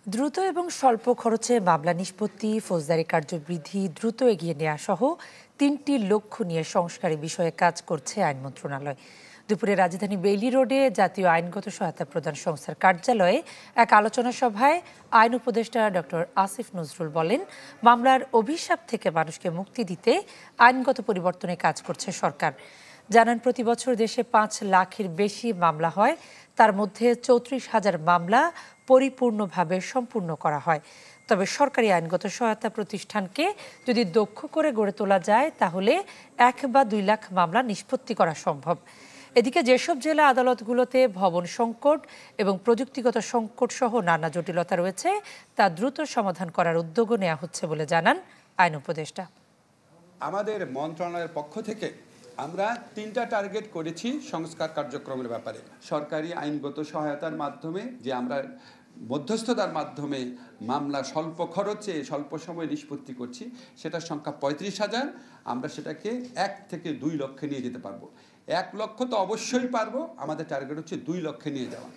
দ্রুত এবং স্বল্প খরচে মামলা নিষ্পত্তি, ফৌজদারি কার্য বৃদ্ধি দ্রুত এগিয়ে নেওয়া সহ ৩টি লক্ষ্য নিয়ে সংস্কারের বিষয়ে কাজ করছে আইন মন্ত্রণালয়। দুপুরে রাজধানী বেইলি রোডে জাতীয় আইনগত সহায়তা প্রদান সংস্থার কার্যালয়ে এক আলোচনা সভায় আইন উপদেষ্টা ডক্টর আসিফ নজরুল বলেন, মামলার অভিশাপ থেকে মানুষকে মুক্তি দিতে আইনগত পরিবর্তনে কাজ করছে সরকার। জানান, প্রতি বছর দেশে ৫ লাখের বেশি মামলা হয়, তার মধ্যে ৩৪,০০০ মামলা পরিপূর্ণভাবে সম্পূর্ণ করা হয়। তবে সরকারি আইনগত সহায়তা প্রতিষ্ঠানকে যদি দক্ষ করে গড়ে তোলা যায় তাহলে ১ বা ২ লাখ মামলা নিষ্পত্তি করা সম্ভব। এদিকে যেসব জেলা আদালতগুলোতে ভবন সংকট এবং প্রযুক্তিগত সংকট সহ নানা জটিলতা রয়েছে তা দ্রুত সমাধান করার উদ্যোগও নেওয়া হচ্ছে বলে জানান আইন উপদেষ্টা। আমাদের মন্ত্রণালয়ের পক্ষ থেকে আমরা ৩টা টার্গেট করেছি সংস্কার কার্যক্রমের ব্যাপারে। সরকারি আইনগত সহায়তার মাধ্যমে যে আমরা মধ্যস্থতার মাধ্যমে মামলা স্বল্প খরচে স্বল্প সময়ে নিষ্পত্তি করছি, সেটার সংখ্যা ৩৫,০০০। আমরা সেটাকে ১ থেকে ২ লক্ষে নিয়ে যেতে পারবো। ১ লক্ষ তো অবশ্যই পারবো, আমাদের টার্গেট হচ্ছে ২ লক্ষে নিয়ে যাওয়া।